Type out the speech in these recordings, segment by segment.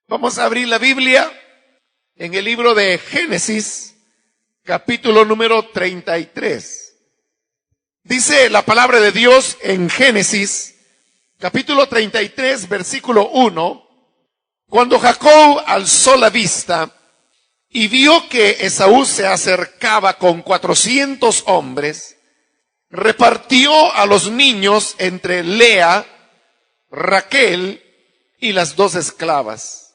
Vamos a abrir la Biblia en el libro de Génesis, capítulo número 33. Dice la palabra de Dios en Génesis, capítulo 33, versículo 1. Cuando Jacob alzó la vista y vio que Esaú se acercaba con 400 hombres, repartió a los niños entre Lea, Raquel y las 2 esclavas.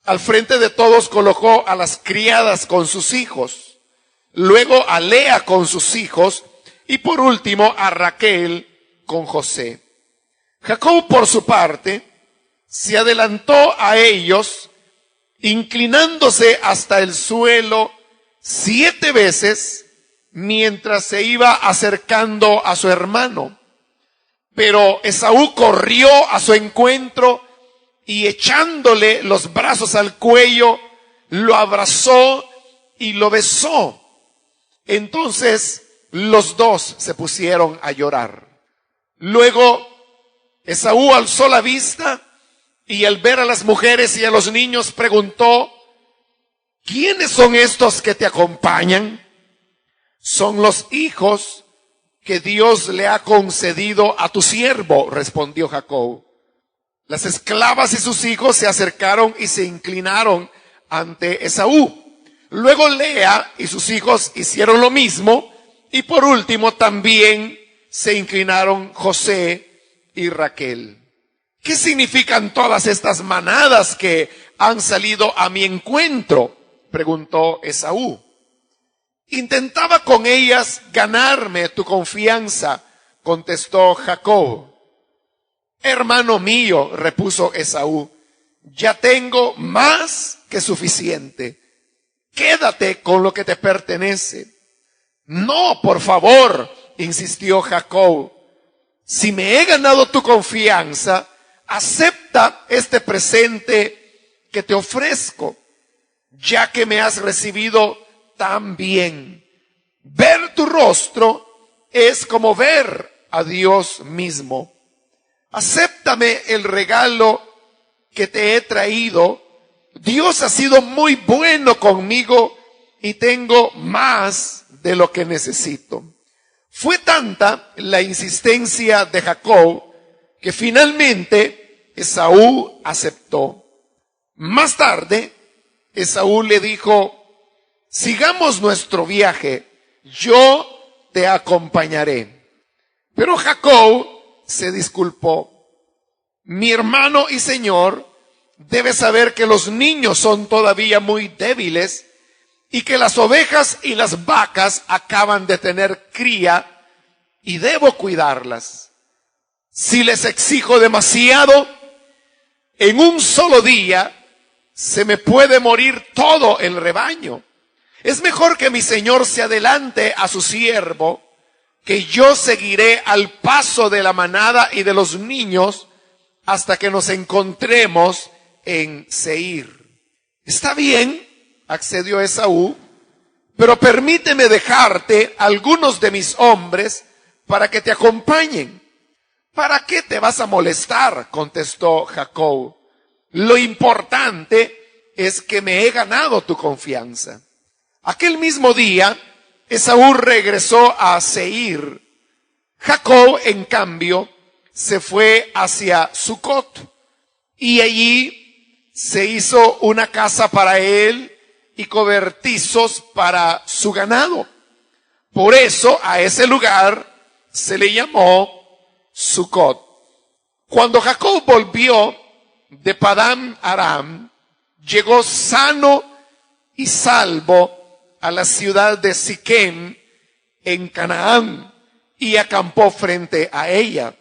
Al frente de todos colocó a las criadas con sus hijos, luego a Lea con sus hijos y por último a Raquel con José. Jacob, por su parte, se adelantó a ellos, inclinándose hasta el suelo 7 veces mientras se iba acercando a su hermano. Pero Esaú corrió a su encuentro y echándole los brazos al cuello, lo abrazó y lo besó. Entonces los dos se pusieron a llorar. Luego Esaú alzó la vista y al ver a las mujeres y a los niños preguntó: ¿quiénes son estos que te acompañan? Son los hijos que Dios le ha concedido a tu siervo, respondió Jacob. Las esclavas y sus hijos se acercaron y se inclinaron ante Esaú. Luego Lea y sus hijos hicieron lo mismo y por último también se inclinaron José y Raquel. ¿Qué significan todas estas manadas que han salido a mi encuentro?, preguntó Esaú. Intentaba con ellas ganarme tu confianza, contestó Jacob. Hermano mío, repuso Esaú, ya tengo más que suficiente. Quédate con lo que te pertenece. No, por favor, insistió Jacob. Si me he ganado tu confianza, acepta este presente que te ofrezco, ya que me has recibido tan bien. Ver tu rostro es como ver a Dios mismo. Acéptame el regalo que te he traído. Dios ha sido muy bueno conmigo y tengo más de lo que necesito. Fue tanta la insistencia de Jacob que finalmente Esaú aceptó. Más tarde, Esaú le dijo: sigamos nuestro viaje, yo te acompañaré. Pero Jacob se disculpó. Mi hermano y señor debe saber que los niños son todavía muy débiles y que las ovejas y las vacas acaban de tener cría y debo cuidarlas. Si les exijo demasiado, en un solo día se me puede morir todo el rebaño. Es mejor que mi señor se adelante a su siervo, que yo seguiré al paso de la manada y de los niños hasta que nos encontremos en Seir. Está bien, accedió Esaú, pero permíteme dejarte algunos de mis hombres para que te acompañen. ¿Para qué te vas a molestar?, contestó Jacob. Lo importante es que me he ganado tu confianza. Aquel mismo día, Esaú regresó a Seir. Jacob, en cambio, se fue hacia Sucot y allí se hizo una casa para él y cobertizos para su ganado. Por eso a ese lugar se le llamó Sucot. Cuando Jacob volvió de Padán Aram, llegó sano y salvo a la ciudad de Siquem en Canaán y acampó frente a ella.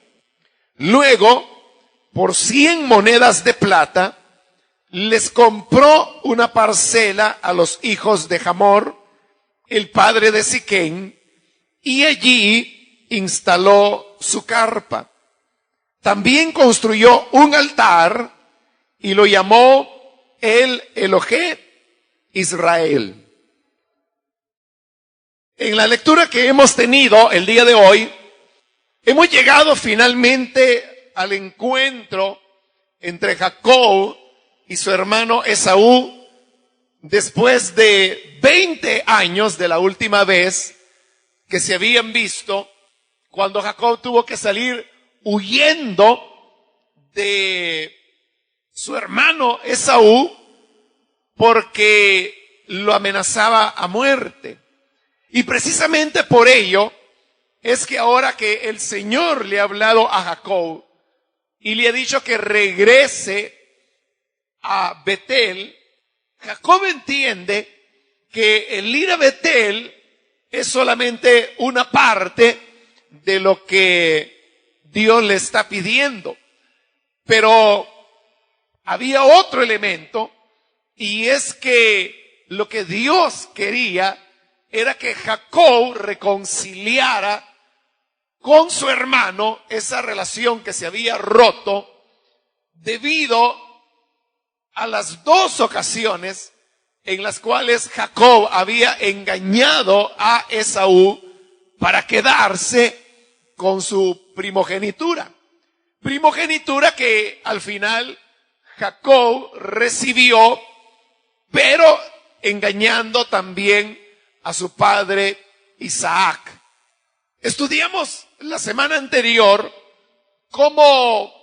Luego, por 100 monedas de plata, les compró una parcela a los hijos de Hamor, el padre de Siquem, y allí instaló su carpa. También construyó un altar y lo llamó el Elohé Israel. En la lectura que hemos tenido el día de hoy, hemos llegado finalmente al encuentro entre Jacob y su hermano Esaú, después de 20 años de la última vez que se habían visto, cuando Jacob tuvo que salir huyendo de su hermano Esaú porque lo amenazaba a muerte. Y precisamente por ello es que ahora que el Señor le ha hablado a Jacob y le ha dicho que regrese a Betel, Jacob entiende que el ir a Betel es solamente una parte de lo que Dios le está pidiendo. Pero había otro elemento, y es que lo que Dios quería era que Jacob reconciliara con su hermano esa relación que se había roto debido a las dos ocasiones en las cuales Jacob había engañado a Esaú para quedarse con su primogenitura. Primogenitura que al final Jacob recibió, pero engañando también a su padre Isaac. Estudiamos la semana anterior cómo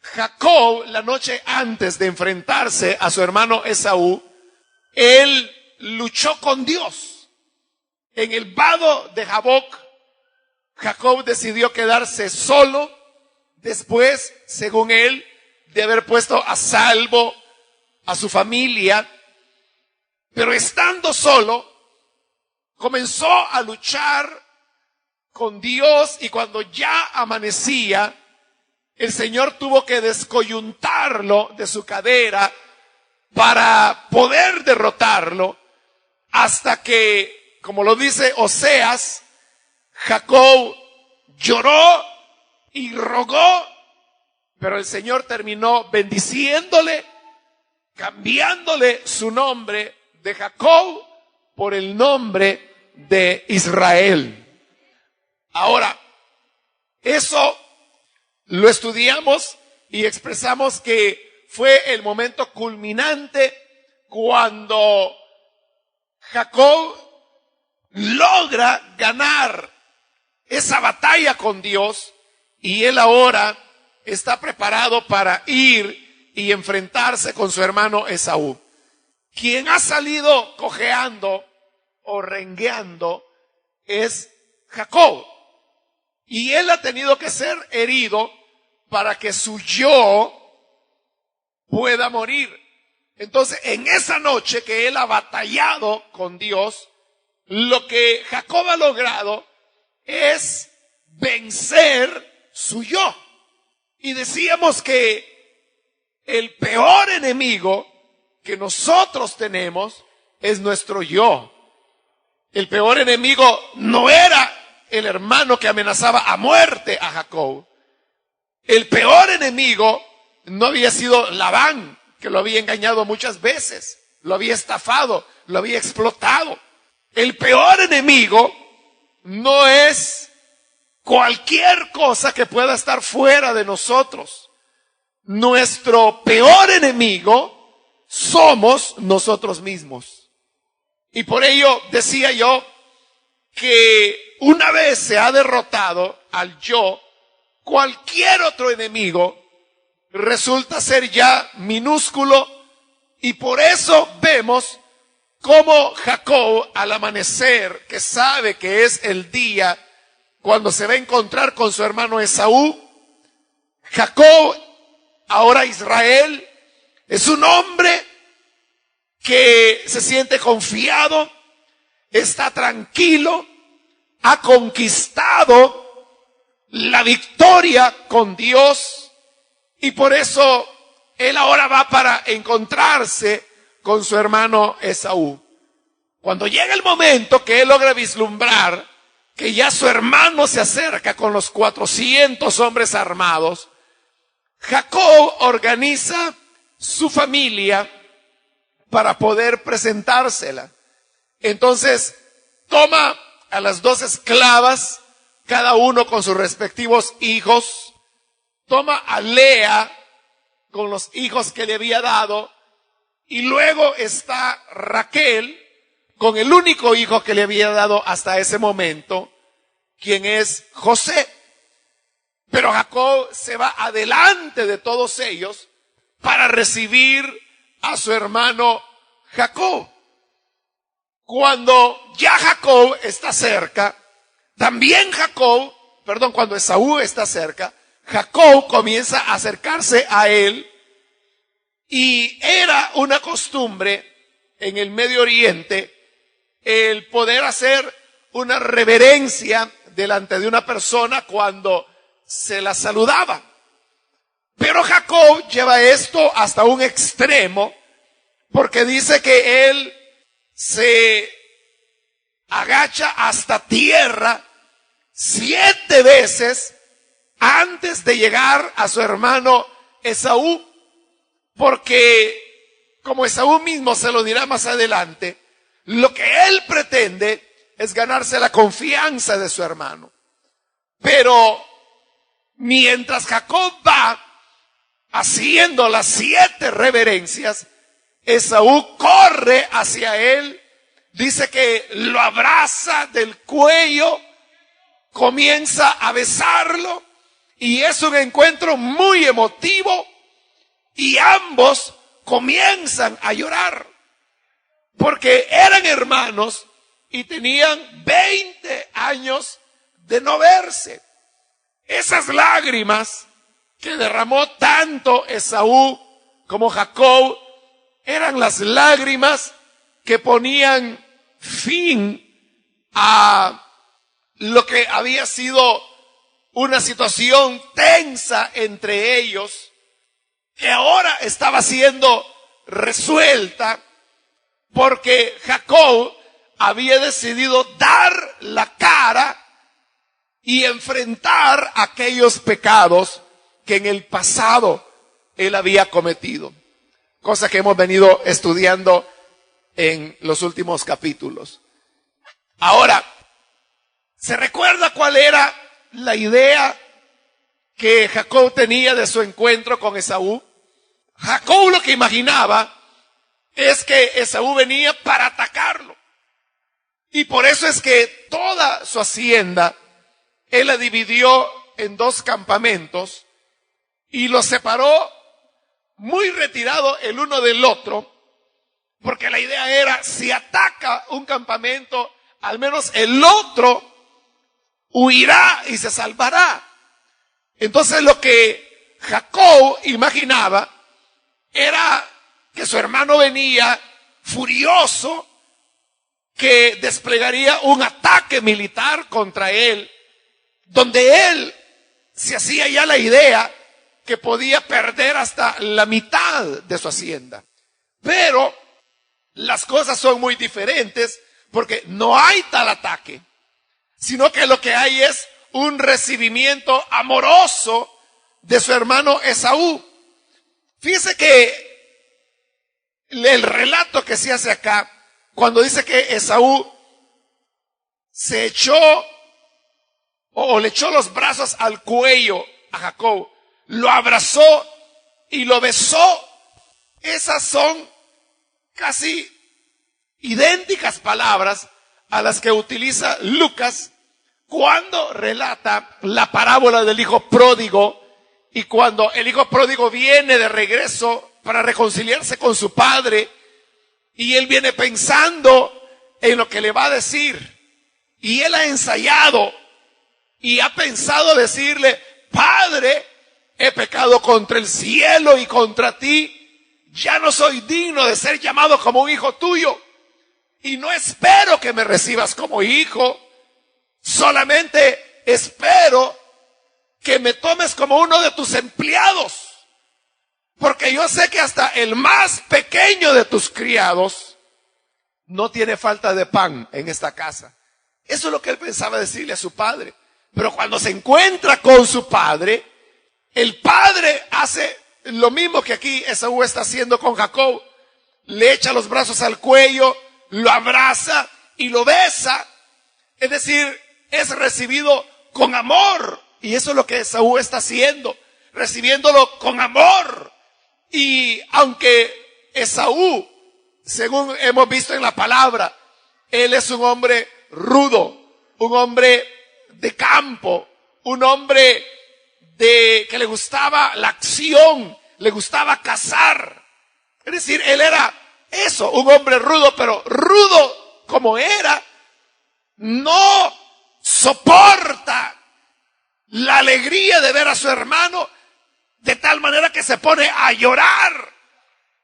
Jacob, la noche antes de enfrentarse a su hermano Esaú, él luchó con Dios. En el vado de Jaboc, Jacob decidió quedarse solo después, según él, de haber puesto a salvo a su familia. Pero estando solo, comenzó a luchar con Dios, y cuando ya amanecía, el Señor tuvo que descoyuntarlo de su cadera para poder derrotarlo, hasta que, como lo dice Oseas, Jacob lloró y rogó, pero el Señor terminó bendiciéndole, cambiándole su nombre de Jacob por el nombre de Israel. Ahora, eso lo estudiamos y expresamos que fue el momento culminante cuando Jacob logra ganar esa batalla con Dios, y él ahora está preparado para ir y enfrentarse con su hermano Esaú. Quien ha salido cojeando o rengueando es Jacob, y él ha tenido que ser herido para que su yo pueda morir. Entonces, en esa noche que él ha batallado con Dios, lo que Jacob ha logrado es vencer su yo. Y decíamos que el peor enemigo que nosotros tenemos es nuestro yo. El peor enemigo no era el hermano que amenazaba a muerte a Jacob. El peor enemigo no había sido Labán, que lo había engañado muchas veces, lo había estafado, lo había explotado. El peor enemigo no es cualquier cosa que pueda estar fuera de nosotros. Nuestro peor enemigo somos nosotros mismos. Y por ello decía yo que una vez se ha derrotado al yo, cualquier otro enemigo resulta ser ya minúsculo, y por eso vemos cómo Jacob, al amanecer, que sabe que es el día cuando se va a encontrar con su hermano Esaú, Jacob, ahora Israel, es un hombre que se siente confiado, está tranquilo, ha conquistado la victoria con Dios, y por eso él ahora va para encontrarse con su hermano Esaú. Cuando llega el momento que él logra vislumbrar que ya su hermano se acerca con los 400 hombres armados, Jacob organiza su familia para poder presentársela. Entonces toma a las 2 esclavas, cada uno con sus respectivos hijos, toma a Lea con los hijos que le había dado, y luego está Raquel con el único hijo que le había dado hasta ese momento, quien es José. Pero Jacob se va adelante de todos ellos para recibir a su hermano Jacob. Cuando ya Jacob está cerca, cuando Esaú está cerca, Jacob comienza a acercarse a él, y era una costumbre en el Medio Oriente el poder hacer una reverencia delante de una persona cuando se la saludaba. Pero Jacob lleva esto hasta un extremo, porque dice que él se agacha hasta tierra 7 veces antes de llegar a su hermano Esaú, porque, como Esaú mismo se lo dirá más adelante, lo que él pretende es ganarse la confianza de su hermano. Pero mientras Jacob va haciendo las 7 reverencias, Esaú corre hacia él, dice que lo abraza del cuello, comienza a besarlo, y es un encuentro muy emotivo, y ambos comienzan a llorar, porque eran hermanos y tenían 20 años de no verse. Esas lágrimas que derramó tanto Esaú como Jacob eran las lágrimas que ponían fin a lo que había sido una situación tensa entre ellos, que ahora estaba siendo resuelta, porque Jacob había decidido dar la cara y enfrentar aquellos pecados que en el pasado él había cometido, cosa que hemos venido estudiando en los últimos capítulos. Ahora, ¿se recuerda cuál era la idea que Jacob tenía de su encuentro con Esaú? Jacob lo que imaginaba es que Esaú venía para atacarlo, y por eso es que toda su hacienda él la dividió en 2 campamentos y los separó muy retirado el uno del otro, porque la idea era, si ataca un campamento, al menos el otro huirá y se salvará. Entonces lo que Jacob imaginaba era que su hermano venía furioso, que desplegaría un ataque militar contra él, donde él se hacía ya la idea que podía perder hasta la mitad de su hacienda. Pero las cosas son muy diferentes, porque no hay tal ataque, sino que lo que hay es un recibimiento amoroso de su hermano Esaú. Fíjese que el relato que se hace acá, cuando dice que Esaú se echó o le echó los brazos al cuello a Jacob, lo abrazó y lo besó, esas son casi idénticas palabras a las que utiliza Lucas cuando relata la parábola del hijo pródigo, y cuando el hijo pródigo viene de regreso para reconciliarse con su padre, y él viene pensando en lo que le va a decir, y él ha ensayado y ha pensado decirle: Padre, he pecado contra el cielo y contra ti, ya no soy digno de ser llamado como un hijo tuyo, y no espero que me recibas como hijo, solamente espero que me tomes como uno de tus empleados, porque yo sé que hasta el más pequeño de tus criados no tiene falta de pan en esta casa. Eso es lo que él pensaba decirle a su padre. Pero cuando se encuentra con su padre, el padre hace lo mismo que aquí Esaú está haciendo con Jacob. Le echa los brazos al cuello, lo abraza y lo besa. Es decir, es recibido con amor. Y eso es lo que Esaú está haciendo, recibiéndolo con amor. Y aunque Esaú, según hemos visto en la palabra, él es un hombre rudo, un hombre de campo, un hombre que le gustaba la acción, le gustaba cazar. Es decir, él era eso, un hombre rudo, pero rudo como era, no soporta la alegría de ver a su hermano, de tal manera que se pone a llorar.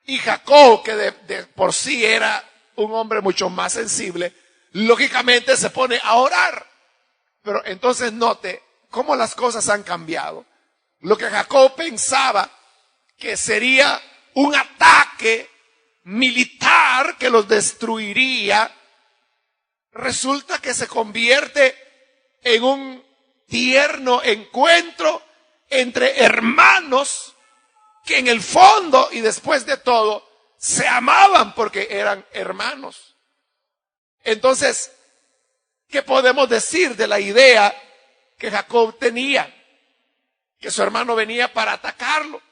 Y Jacob, que de por sí era un hombre mucho más sensible, lógicamente se pone a orar. Pero entonces note cómo las cosas han cambiado. Lo que Jacob pensaba que sería un ataque militar que los destruiría, resulta que se convierte en un tierno encuentro entre hermanos que en el fondo y después de todo se amaban porque eran hermanos. Entonces, ¿qué podemos decir de la idea que Jacob tenía? Que su hermano venía para atacarlo.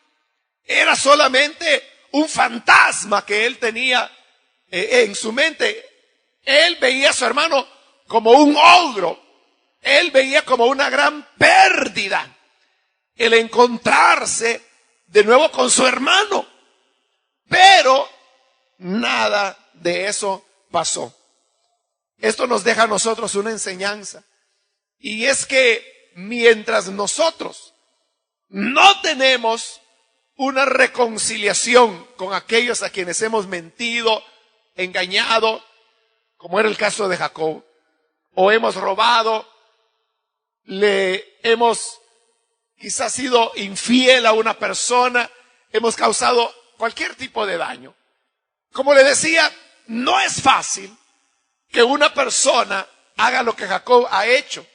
Era solamente un fantasma que él tenía en su mente. Él veía a su hermano como un ogro. Él veía como una gran pérdida el encontrarse de nuevo con su hermano. Pero nada de eso pasó. Esto nos deja a nosotros una enseñanza. Y es que mientras nosotros no tenemos una reconciliación con aquellos a quienes hemos mentido, engañado, como era el caso de Jacob, o hemos robado, le hemos quizás sido infiel a una persona, hemos causado cualquier tipo de daño. Como le decía, no es fácil que una persona haga lo que Jacob ha hecho,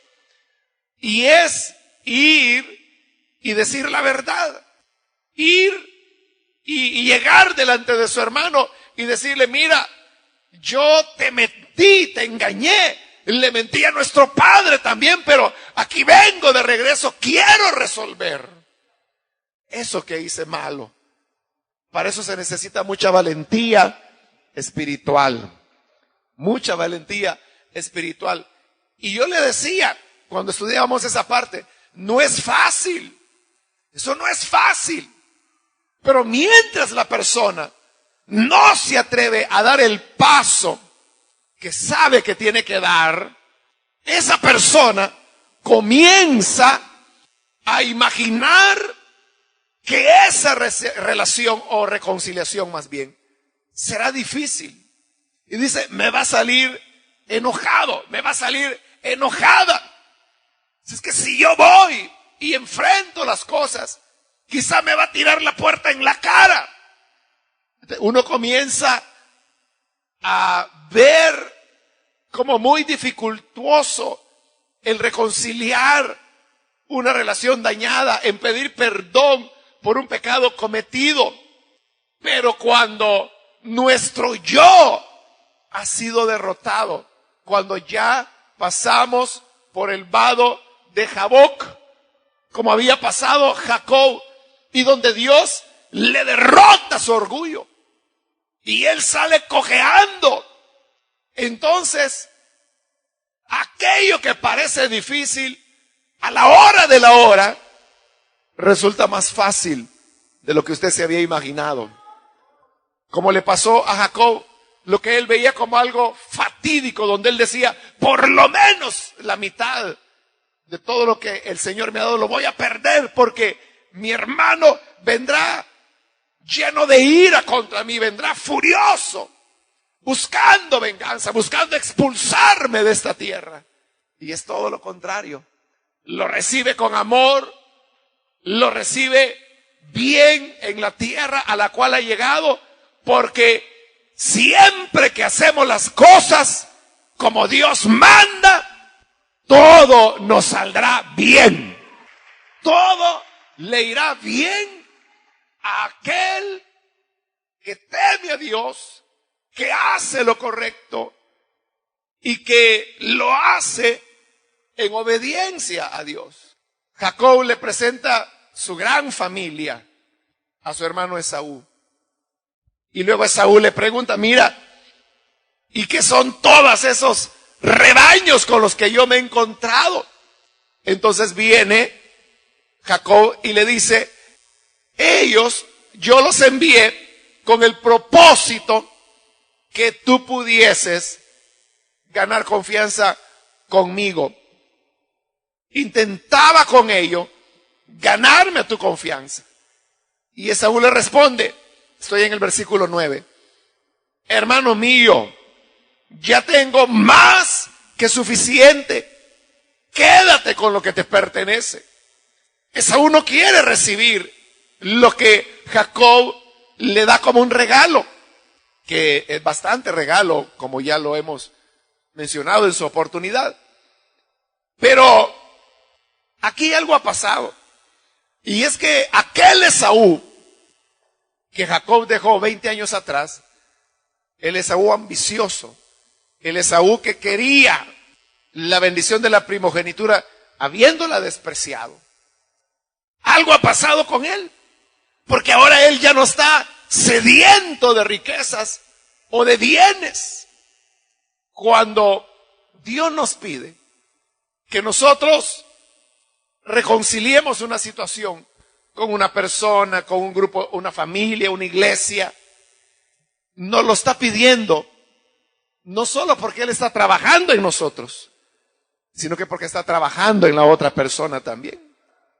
y es ir y decir la verdad, ir y llegar delante de su hermano y decirle: mira, yo te mentí, te engañé, le mentí a nuestro padre también, pero aquí vengo de regreso, quiero resolver eso que hice malo. Para eso se necesita mucha valentía espiritual, mucha valentía espiritual. Y yo le decía, cuando estudiábamos esa parte, no es fácil, eso no es fácil. Pero mientras la persona no se atreve a dar el paso que sabe que tiene que dar, esa persona comienza a imaginar que esa relación o reconciliación más bien será difícil. Y dice: me va a salir enojado, me va a salir enojada. Es que si yo voy y enfrento las cosas, quizá me va a tirar la puerta en la cara. Uno comienza a ver como muy dificultuoso el reconciliar una relación dañada, en pedir perdón por un pecado cometido. Pero cuando nuestro yo ha sido derrotado, cuando ya pasamos por el vado de Jaboc, como había pasado Jacob, y donde Dios le derrota su orgullo y él sale cojeando, entonces aquello que parece difícil a la hora de la hora resulta más fácil de lo que usted se había imaginado. Como le pasó a Jacob, lo que él veía como algo fatídico, donde él decía: por lo menos la mitad de todo lo que el Señor me ha dado lo voy a perder, porque mi hermano vendrá lleno de ira contra mí, vendrá furioso, buscando venganza, buscando expulsarme de esta tierra. Y es todo lo contrario. Lo recibe con amor, lo recibe bien en la tierra a la cual ha llegado, porque siempre que hacemos las cosas como Dios manda, todo nos saldrá bien. Todo le irá bien a aquel que teme a Dios, que hace lo correcto y que lo hace en obediencia a Dios. Jacob le presenta su gran familia a su hermano Esaú. Y luego Esaú le pregunta, mira, ¿y qué son todos esos rebaños con los que yo me he encontrado? Entonces viene Jacob y le dice, ellos yo los envié con el propósito que tú pudieses ganar confianza conmigo. Intentaba con ello ganarme tu confianza. Y Esaú le responde, estoy en el versículo 9, hermano mío, ya tengo más que suficiente. Quédate con lo que te pertenece. Esaú no quiere recibir lo que Jacob le da como un regalo, que es bastante regalo, como ya lo hemos mencionado en su oportunidad. Pero aquí algo ha pasado. Y es que aquel Esaú que Jacob dejó 20 años atrás, el Esaú ambicioso, el Esaú que quería la bendición de la primogenitura, habiéndola despreciado. Algo ha pasado con él, porque ahora él ya no está sediento de riquezas o de bienes. Cuando Dios nos pide que nosotros reconciliemos una situación con una persona, con un grupo, una familia, una iglesia, nos lo está pidiendo no solo porque Él está trabajando en nosotros, sino que porque está trabajando en la otra persona también.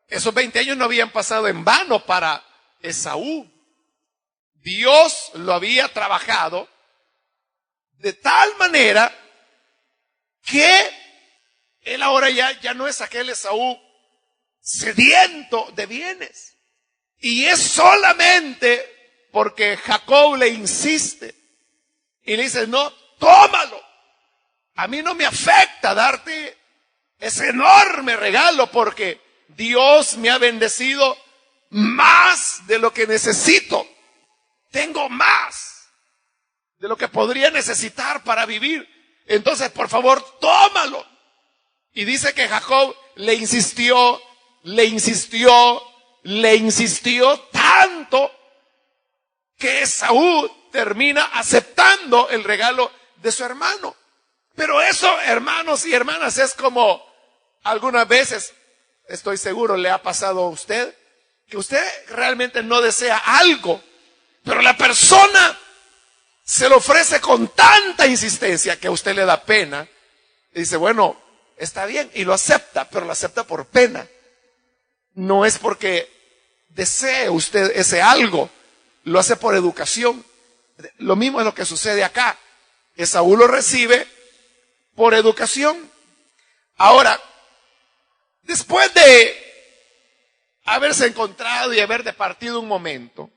Esos 20 años no habían pasado en vano para Esaú. Dios lo había trabajado de tal manera que él ahora ya no es aquel Esaú sediento de bienes. Y es solamente porque Jacob le insiste y le dice, no, tómalo. A mí no me afecta darte ese enorme regalo porque Dios me ha bendecido más de lo que necesito. Tengo más de lo que podría necesitar para vivir. Entonces, por favor, tómalo. Y dice que Jacob le insistió tanto que Esaú termina aceptando el regalo de su hermano. Pero eso, hermanos y hermanas, es como algunas veces, estoy seguro, le ha pasado a usted, que usted realmente no desea algo, pero la persona se lo ofrece con tanta insistencia que a usted le da pena. Y dice, bueno, está bien, y lo acepta, pero lo acepta por pena. No es porque desee usted ese algo, lo hace por educación. Lo mismo es lo que sucede acá. Esaú lo recibe por educación. Ahora, después de haberse encontrado y haber departido un momento,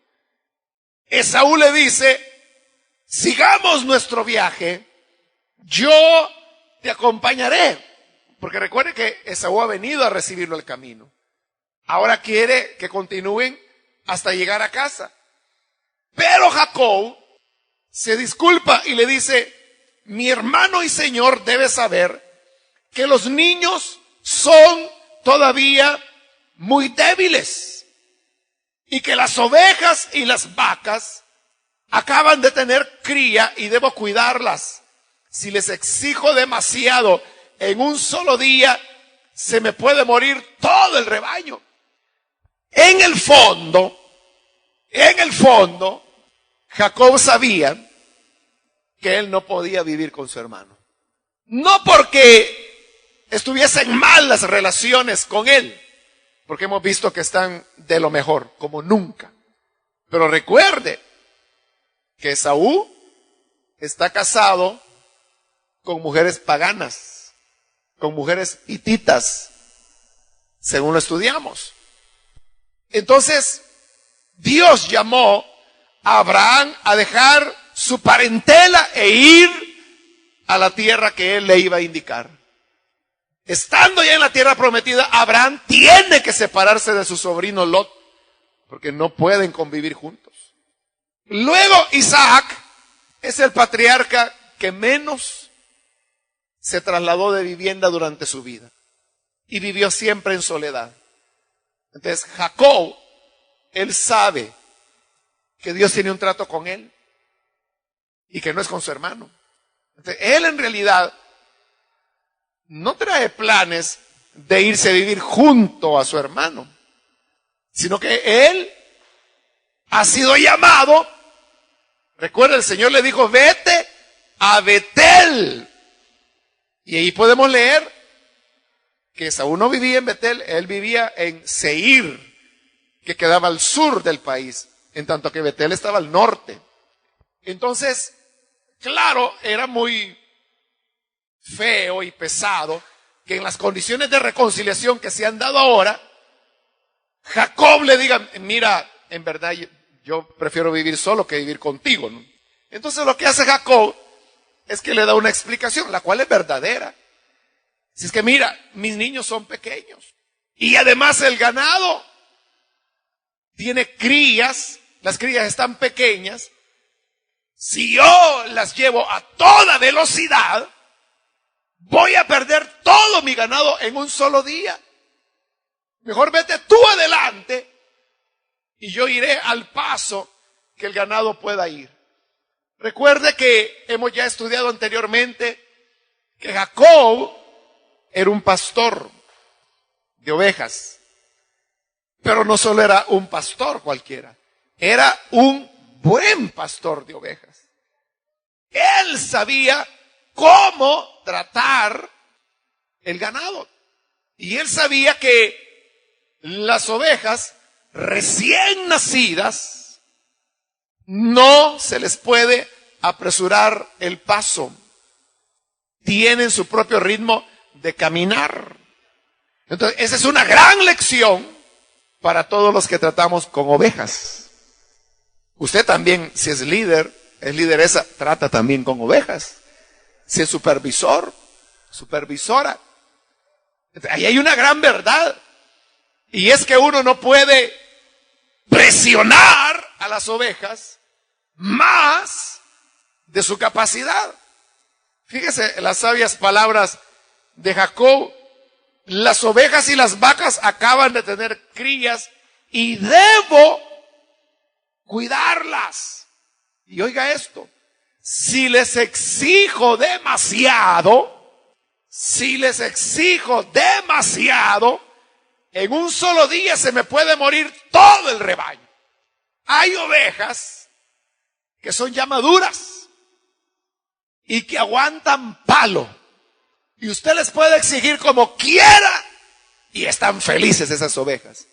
Esaú le dice, sigamos nuestro viaje, yo te acompañaré. Porque recuerde que Esaú ha venido a recibirlo al camino. Ahora quiere que continúen hasta llegar a casa. Pero Jacob se disculpa y le dice, mi hermano y señor debe saber que los niños son todavía muy débiles y que las ovejas y las vacas acaban de tener cría y debo cuidarlas. Si les exijo demasiado en un solo día, se me puede morir todo el rebaño. En el fondo, Jacob sabía que él no podía vivir con su hermano. No porque estuviesen mal las relaciones con él, porque hemos visto que están de lo mejor, como nunca. Pero recuerde que Esaú está casado con mujeres paganas, con mujeres hititas, según lo estudiamos. Entonces, Dios llamó a Abraham a dejar su parentela e ir a la tierra que él le iba a indicar. Estando ya en la tierra prometida, Abraham tiene que separarse de su sobrino Lot, porque no pueden convivir juntos. Luego Isaac es el patriarca que menos se trasladó de vivienda durante su vida y vivió siempre en soledad. Entonces Jacob, él sabe que Dios tiene un trato con él y que no es con su hermano. Entonces, él en realidad no trae planes de irse a vivir junto a su hermano, sino que él ha sido llamado. Recuerda, el Señor le dijo, vete a Betel. Y ahí podemos leer que Saúl no vivía en Betel, él vivía en Seir, que quedaba al sur del país, en tanto que Betel estaba al norte. Entonces, claro, era muy feo y pesado que en las condiciones de reconciliación que se han dado ahora, Jacob le diga, mira, en verdad yo prefiero vivir solo que vivir contigo, ¿no? Entonces lo que hace Jacob es que le da una explicación, la cual es verdadera. Si es que mira, mis niños son pequeños y además el ganado tiene crías, las crías están pequeñas. Si yo las llevo a toda velocidad, voy a perder todo mi ganado en un solo día. Mejor vete tú adelante y yo iré al paso que el ganado pueda ir. Recuerde que hemos ya estudiado anteriormente que Jacob era un pastor de ovejas, pero no solo era un pastor cualquiera, era un buen pastor de ovejas. Él sabía cómo tratar el ganado. Y él sabía que las ovejas recién nacidas no se les puede apresurar el paso. Tienen su propio ritmo de caminar. Entonces, esa es una gran lección para todos los que tratamos con ovejas. Usted también, si es líder, es lideresa, trata también con ovejas. Si es supervisor, supervisora. Ahí hay una gran verdad. Y es que uno no puede presionar a las ovejas más de su capacidad. Fíjese las sabias palabras de Jacob. Las ovejas y las vacas acaban de tener crías y debo cuidarlas. Y oiga esto, si les exijo demasiado, en un solo día se me puede morir todo el rebaño. Hay ovejas que son ya maduras y que aguantan palo. Y usted les puede exigir como quiera y están felices esas ovejas.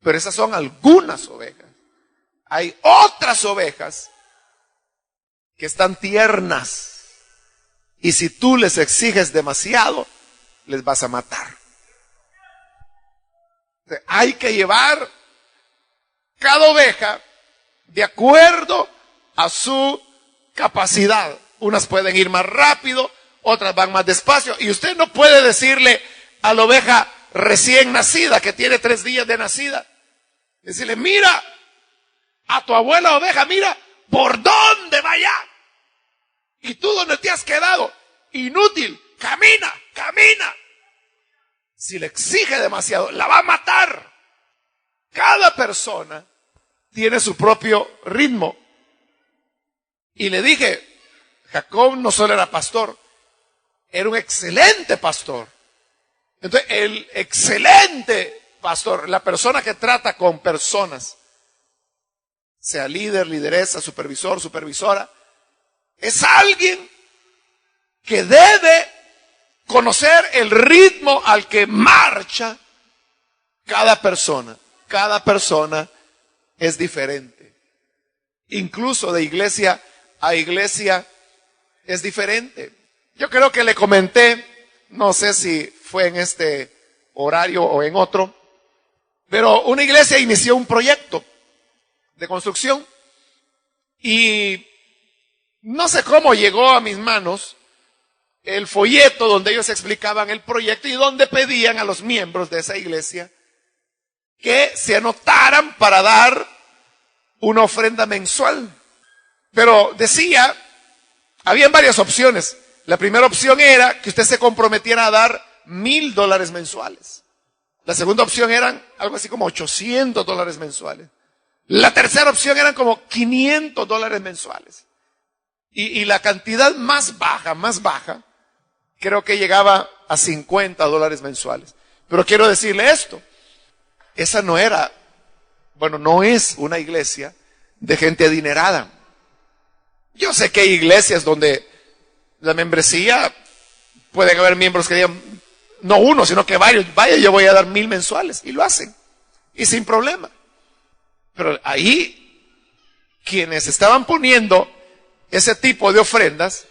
Pero esas son algunas ovejas. Hay otras ovejas que están tiernas y si tú les exiges demasiado, les vas a matar. Hay que llevar cada oveja de acuerdo a su capacidad. Unas pueden ir más rápido, otras van más despacio. Y usted no puede decirle a la oveja recién nacida, que tiene 3 días de nacida, decirle, mira, a tu abuela oveja, mira, por dónde vaya. Y tú dónde te has quedado, inútil, camina, camina. Si le exige demasiado, la va a matar. Cada persona tiene su propio ritmo. Y le dije, Jacob no solo era pastor, era un excelente pastor. Entonces, el excelente pastor, la persona que trata con personas, sea líder, lideresa, supervisor, supervisora, es alguien que debe conocer el ritmo al que marcha cada persona. Cada persona es diferente. Incluso de iglesia a iglesia es diferente. Yo creo que le comenté, no sé si fue en este horario o en otro, pero una iglesia inició un proyecto de construcción y no sé cómo llegó a mis manos el folleto donde ellos explicaban el proyecto y donde pedían a los miembros de esa iglesia que se anotaran para dar una ofrenda mensual. Pero decía, habían varias opciones. La primera opción era que usted se comprometiera a dar $1,000 mensuales. La segunda opción eran algo así como $800 mensuales. La tercera opción eran como $500 mensuales. Y la cantidad más baja, creo que llegaba a $50 mensuales. Pero quiero decirle esto, esa no es una iglesia de gente adinerada. Yo sé que hay iglesias donde la membresía, pueden haber miembros que digan, no uno, sino que varios, vaya, yo voy a dar 1,000 mensuales, y lo hacen, y sin problema. Pero ahí, quienes estaban poniendo ese tipo de ofrendas,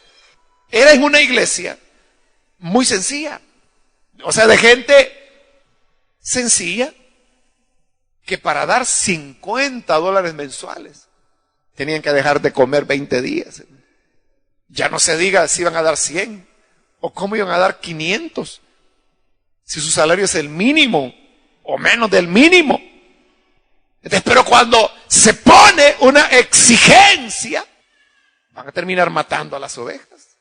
era en una iglesia muy sencilla, o sea, de gente sencilla, que para dar $50 mensuales, tenían que dejar de comer 20 días. Ya no se diga si iban a dar 100 o cómo iban a dar 500. Si su salario es el mínimo o menos del mínimo. Entonces, pero cuando se pone una exigencia, van a terminar matando a las ovejas.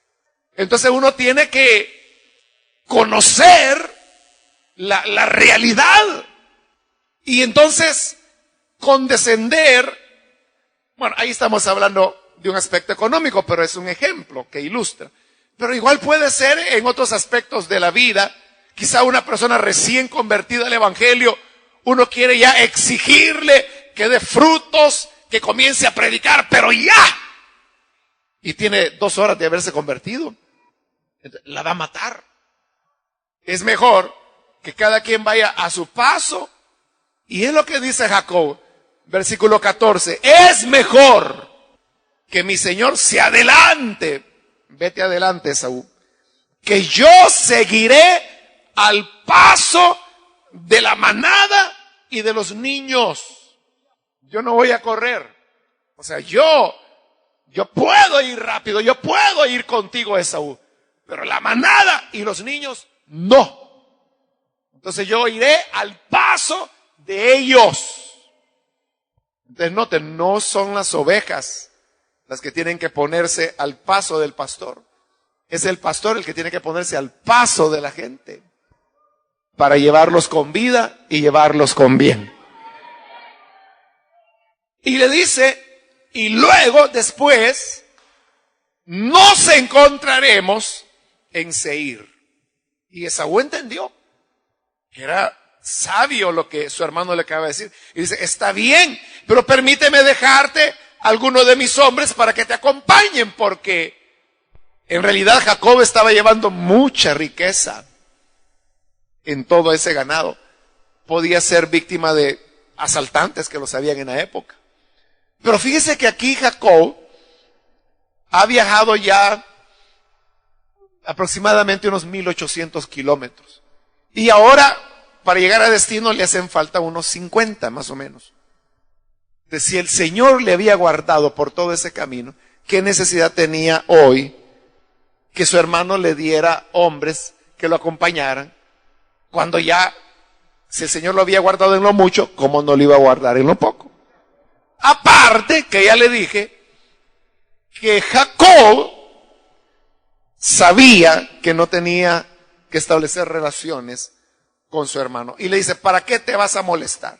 Entonces uno tiene que conocer la realidad y entonces condescender. Bueno, ahí estamos hablando de un aspecto económico, pero es un ejemplo que ilustra. Pero igual puede ser en otros aspectos de la vida. Quizá una persona recién convertida al evangelio, uno quiere ya exigirle que dé frutos, que comience a predicar, pero ya. Y tiene 2 horas de haberse convertido. La va a matar. Es mejor que cada quien vaya a su paso. Y es lo que dice Jacob. Versículo 14, es mejor que mi Señor se adelante, vete adelante, Esaú, que yo seguiré al paso de la manada y de los niños. Yo no voy a correr. O sea, yo puedo ir rápido, yo puedo ir contigo, Esaú, pero la manada y los niños, no. Entonces yo iré al paso de ellos. Entonces noten, no son las ovejas las que tienen que ponerse al paso del pastor. Es el pastor el que tiene que ponerse al paso de la gente para llevarlos con vida y llevarlos con bien. Y le dice, y luego después nos encontraremos en Seir. Y Esaú entendió que era sabio lo que su hermano le acaba de decir. Y dice, está bien, pero permíteme dejarte algunos de mis hombres para que te acompañen, porque en realidad Jacob estaba llevando mucha riqueza en todo ese ganado. Podía ser víctima de asaltantes que lo sabían en la época. Pero fíjese que aquí Jacob ha viajado ya aproximadamente unos 1,800 kilómetros. Y ahora, para llegar a destino, le hacen falta unos 50 más o menos. Entonces, si el Señor le había guardado por todo ese camino, ¿qué necesidad tenía hoy que su hermano le diera hombres que lo acompañaran? Cuando ya, si el Señor lo había guardado en lo mucho, ¿cómo no lo iba a guardar en lo poco? Aparte, que ya le dije, que Jacob sabía que no tenía que establecer relaciones con su hermano. Y le dice, ¿para qué te vas a molestar?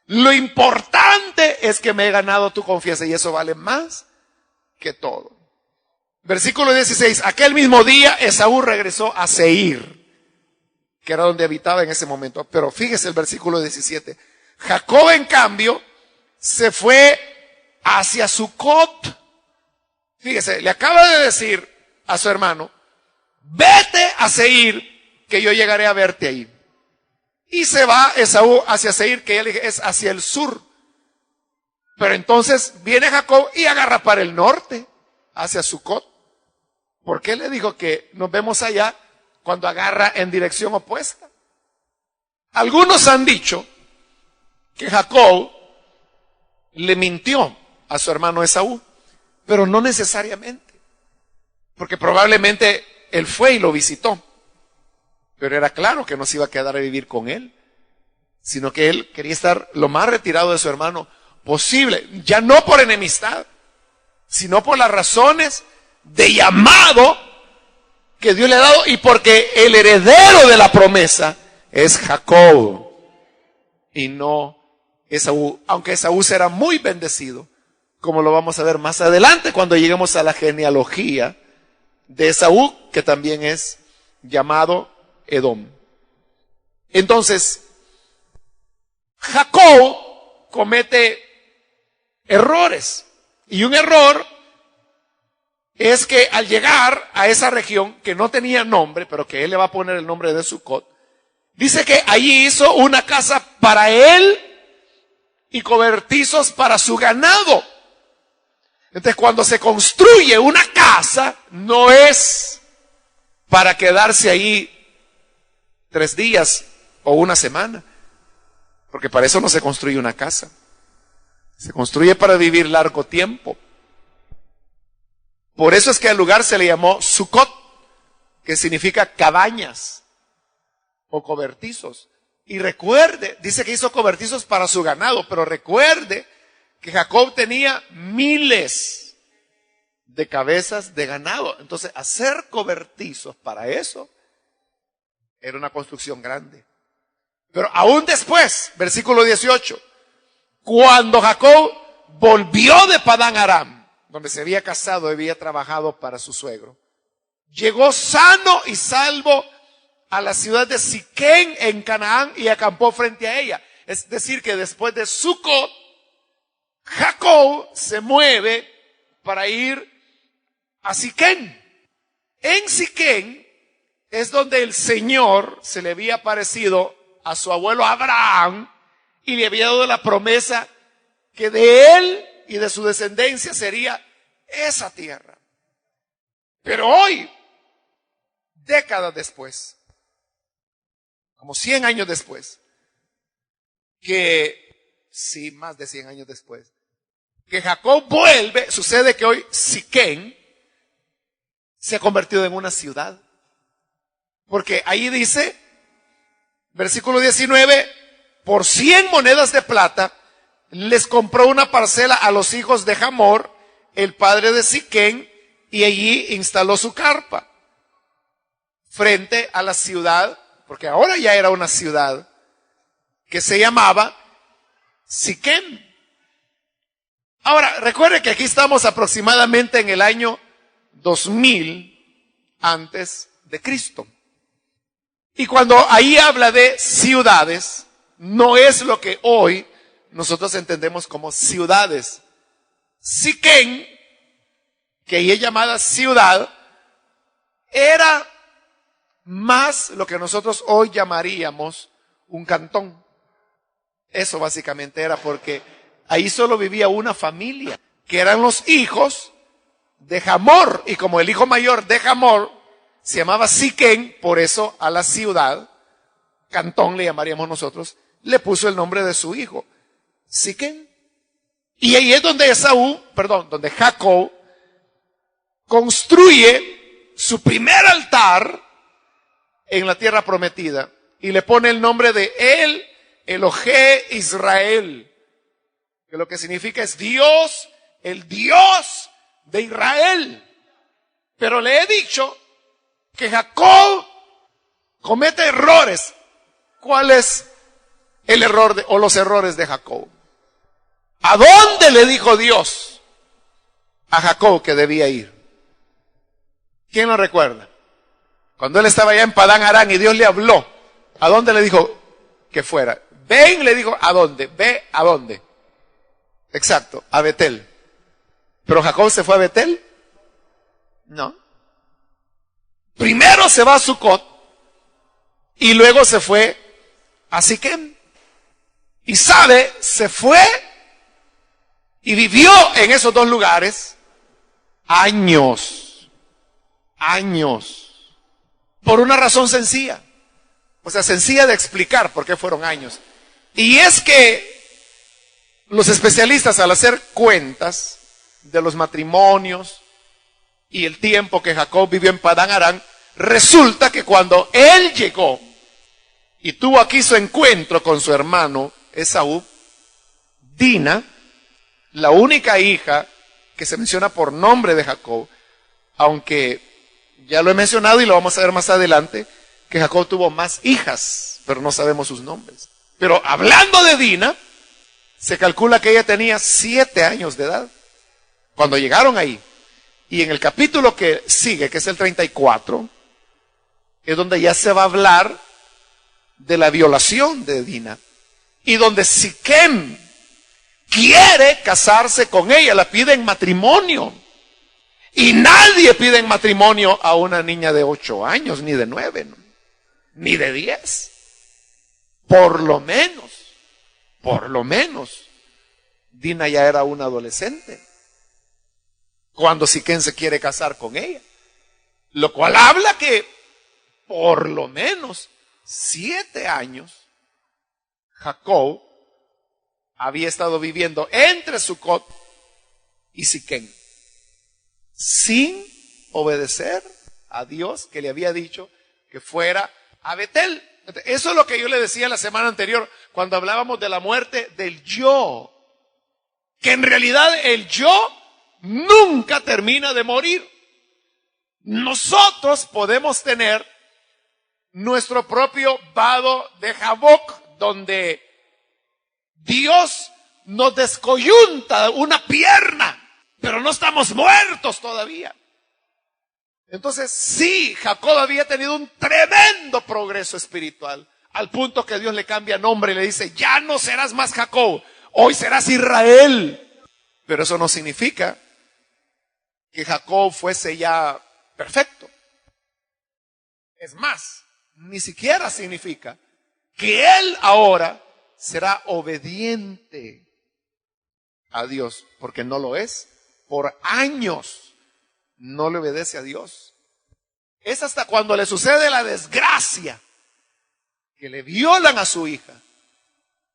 Lo importante es que me he ganado tu confianza y eso vale más que todo. Versículo 16, aquel mismo día Esaú regresó a Seir, que era donde habitaba en ese momento. Pero fíjese el versículo 17. Jacob, en cambio, se fue hacia Sucot. Fíjese, le acaba de decir a su hermano, vete a Seir, que yo llegaré a verte ahí. Y se va Esaú hacia Seir, que ya le dije, es hacia el sur. Pero entonces viene Jacob y agarra para el norte, hacia Sucot. ¿Por qué le dijo que nos vemos allá cuando agarra en dirección opuesta? Algunos han dicho que Jacob le mintió a su hermano Esaú, pero no necesariamente, porque probablemente él fue y lo visitó, pero era claro que no se iba a quedar a vivir con él, sino que él quería estar lo más retirado de su hermano posible, ya no por enemistad, sino por las razones de llamado que Dios le ha dado y porque el heredero de la promesa es Jacob y no Esaú, aunque Esaú será muy bendecido como lo vamos a ver más adelante cuando lleguemos a la genealogía de Esaú, que también es llamado Edom. Entonces, Jacob comete errores. Y un error es que al llegar a esa región que no tenía nombre, pero que él le va a poner el nombre de Sucot, dice que allí hizo una casa para él y cobertizos para su ganado. Entonces, cuando se construye una casa, no es para quedarse ahí 3 días o una semana, porque para eso no se construye una casa. Se construye para vivir largo tiempo. Por eso es que al lugar se le llamó Sucot, que significa cabañas o cobertizos. Y recuerde, dice que hizo cobertizos para su ganado, pero recuerde que Jacob tenía miles de cabezas de ganado. Entonces, hacer cobertizos para eso era una construcción grande. Pero aún después, versículo 18, cuando Jacob volvió de Padán Aram, donde se había casado, había trabajado para su suegro, llegó sano y salvo a la ciudad de Siquén en Canaán y acampó frente a ella. Es decir, que después de Sucot, Jacob se mueve para ir a Siquén. En Siquén es donde el Señor se le había aparecido a su abuelo Abraham y le había dado la promesa que de él y de su descendencia sería esa tierra. Pero hoy, décadas después, como 100 años después, más de 100 años después, que Jacob vuelve, sucede que hoy Siquén se ha convertido en una ciudad. Porque ahí dice, versículo 19, por 100 monedas de plata, les compró una parcela a los hijos de Hamor, el padre de Siquén, y allí instaló su carpa frente a la ciudad, porque ahora ya era una ciudad que se llamaba Siquén. Ahora, recuerde que aquí estamos aproximadamente en el año 2000 antes de Cristo. Y cuando ahí habla de ciudades, no es lo que hoy nosotros entendemos como ciudades. Siquén, que ahí es llamada ciudad, era más lo que nosotros hoy llamaríamos un cantón. Eso básicamente era, porque ahí solo vivía una familia, que eran los hijos de Hamor, y como el hijo mayor de Hamor se llamaba Siquén, por eso a la ciudad, cantón le llamaríamos nosotros, le puso el nombre de su hijo, Siquén. Y ahí es donde donde Jacob construye su primer altar en la tierra prometida y le pone el nombre de El Elohé Israel, que lo que significa es Dios, el Dios de Israel. Pero le he dicho que Jacob comete errores. ¿Cuál es el error o los errores de Jacob? ¿A dónde le dijo Dios a Jacob que debía ir? ¿Quién lo recuerda? Cuando él estaba allá en Padán Aram y Dios le habló, ¿a dónde le dijo que fuera? Ven, le dijo, ¿a dónde? Ve, ¿a dónde? Exacto, a Betel. ¿Pero Jacob se fue a Betel? No. Primero se va a Sucot y luego se fue a Siquén. Y se fue y vivió en esos dos lugares años. Por una razón sencilla. O sea, sencilla de explicar por qué fueron años. Y es que los especialistas, al hacer cuentas de los matrimonios y el tiempo que Jacob vivió en Padán Aram, resulta que cuando él llegó y tuvo aquí su encuentro con su hermano Esaú, Dina, la única hija que se menciona por nombre de Jacob, aunque ya lo he mencionado y lo vamos a ver más adelante, que Jacob tuvo más hijas, pero no sabemos sus nombres. Pero hablando de Dina, se calcula que ella tenía 7 años de edad. Cuando llegaron ahí, y en el capítulo que sigue, que es el 34, es donde ya se va a hablar de la violación de Dina, y donde Siquem quiere casarse con ella, la pide en matrimonio. Y nadie pide en matrimonio a una niña de 8 años, ni de 9, ¿no? Ni de 10. Por lo menos, Dina ya era una adolescente cuando Siquem se quiere casar con ella. Lo cual habla que por lo menos 7 años Jacob había estado viviendo entre Sucot y Siquem, sin obedecer a Dios que le había dicho que fuera a Betel. Eso es lo que yo le decía la semana anterior, cuando hablábamos de la muerte del yo, que en realidad el yo nunca termina de morir. Nosotros podemos tener nuestro propio vado de Jaboc, donde Dios nos descoyunta una pierna, pero no estamos muertos todavía. Entonces sí, Jacob había tenido un tremendo progreso espiritual, al punto que Dios le cambia nombre y le dice, ya no serás más Jacob, hoy serás Israel. Pero eso no significa que Jacob fuese ya perfecto. Es más, ni siquiera significa que él ahora será obediente a Dios, porque no lo es. Por años no le obedece a Dios. Es hasta cuando le sucede la desgracia, que le violan a su hija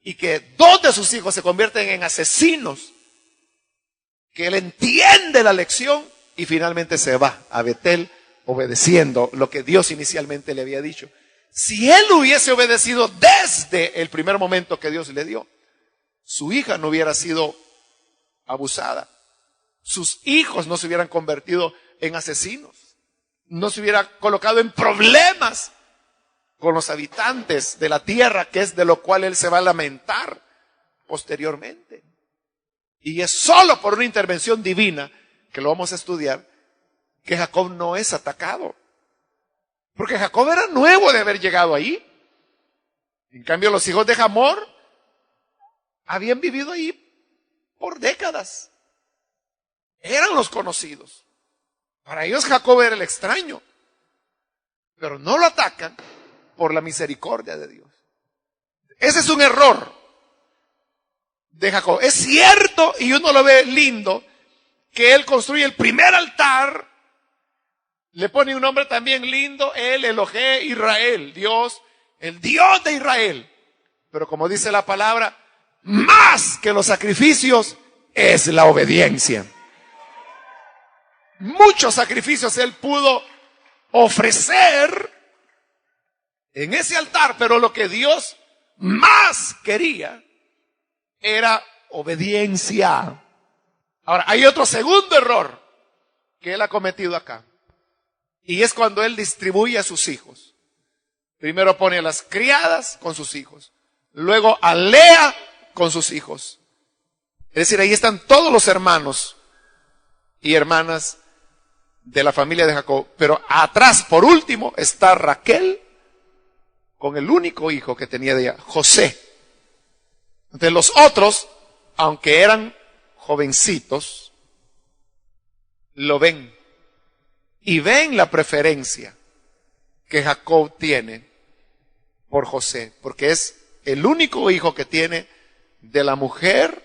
y que 2 de sus hijos se convierten en asesinos, que él entiende la lección y finalmente se va a Betel obedeciendo lo que Dios inicialmente le había dicho. Si él hubiese obedecido desde el primer momento que Dios le dio, su hija no hubiera sido abusada. Sus hijos no se hubieran convertido en asesinos. No se hubiera colocado en problemas con los habitantes de la tierra, que es de lo cual él se va a lamentar posteriormente. Y es solo por una intervención divina, que lo vamos a estudiar, que Jacob no es atacado. Porque Jacob era nuevo de haber llegado ahí. En cambio, los hijos de Hamor habían vivido ahí por décadas. Eran los conocidos. Para ellos Jacob era el extraño. Pero no lo atacan por la misericordia de Dios. Ese es un error de Jacob. Es cierto, y uno lo ve lindo, que él construye el primer altar, le pone un nombre también lindo, el Elohé Israel, Dios, el Dios de Israel. Pero como dice la palabra, más que los sacrificios es la obediencia. Muchos sacrificios él pudo ofrecer en ese altar, pero lo que Dios más quería era obediencia. Ahora, hay otro segundo error que él ha cometido acá. Y es cuando él distribuye a sus hijos. Primero pone a las criadas con sus hijos. Luego a Lea con sus hijos. Es decir, ahí están todos los hermanos y hermanas de la familia de Jacob. Pero atrás, por último, está Raquel con el único hijo que tenía de ella, José. Entonces los otros, aunque eran jovencitos, lo ven. Y ven la preferencia que Jacob tiene por José, porque es el único hijo que tiene de la mujer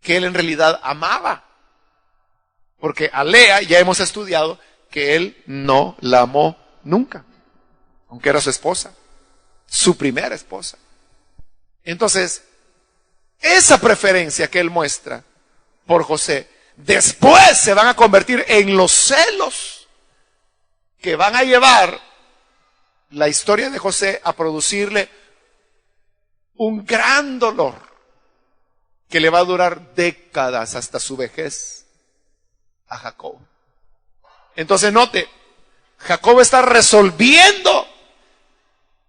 que él en realidad amaba. Porque a Lea ya hemos estudiado que él no la amó nunca, aunque era su esposa, su primera esposa. Entonces, esa preferencia que él muestra por José, después se van a convertir en los celos que van a llevar la historia de José a producirle un gran dolor que le va a durar décadas hasta su vejez a Jacob. Entonces note, Jacob está resolviendo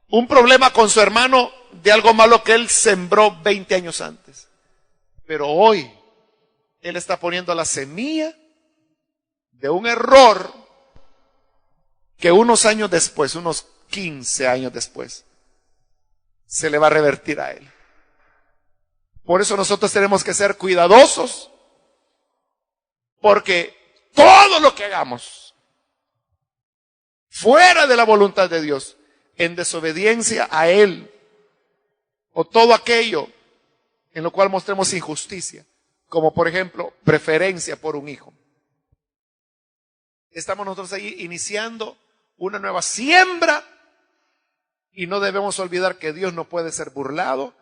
un problema con su hermano de algo malo que él sembró 20 años antes. Pero hoy Él está poniendo la semilla de un error que unos años después, unos 15 años después, se le va a revertir a él. Por eso nosotros tenemos que ser cuidadosos, porque todo lo que hagamos fuera de la voluntad de Dios, en desobediencia a Él, o todo aquello en lo cual mostremos injusticia, como por ejemplo preferencia por un hijo, estamos nosotros ahí iniciando una nueva siembra, y no debemos olvidar que Dios no puede ser burlado.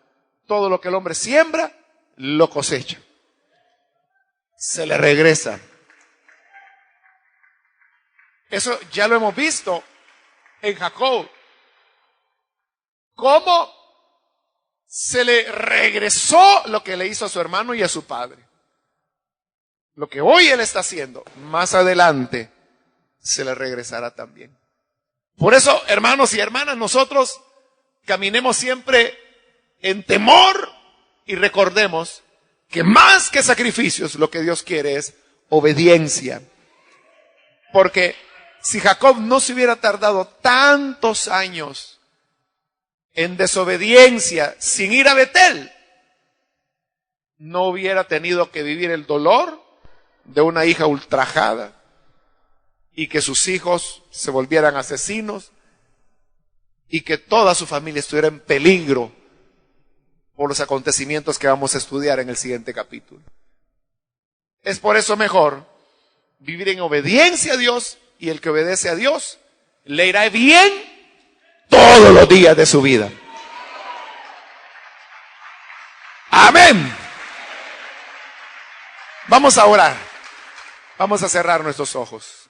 Todo lo que el hombre siembra, lo cosecha. Se le regresa. Eso ya lo hemos visto en Jacob. Cómo se le regresó lo que le hizo a su hermano y a su padre. Lo que hoy él está haciendo, más adelante se le regresará también. Por eso, hermanos y hermanas, nosotros caminemos siempre en temor y recordemos que más que sacrificios, lo que Dios quiere es obediencia. Porque si Jacob no se hubiera tardado tantos años en desobediencia sin ir a Betel, no hubiera tenido que vivir el dolor de una hija ultrajada y que sus hijos se volvieran asesinos y que toda su familia estuviera en peligro por los acontecimientos que vamos a estudiar en el siguiente capítulo. Es por eso mejor vivir en obediencia a Dios, y el que obedece a Dios le irá bien todos los días de su vida. Amén. Vamos a orar. Vamos a cerrar nuestros ojos.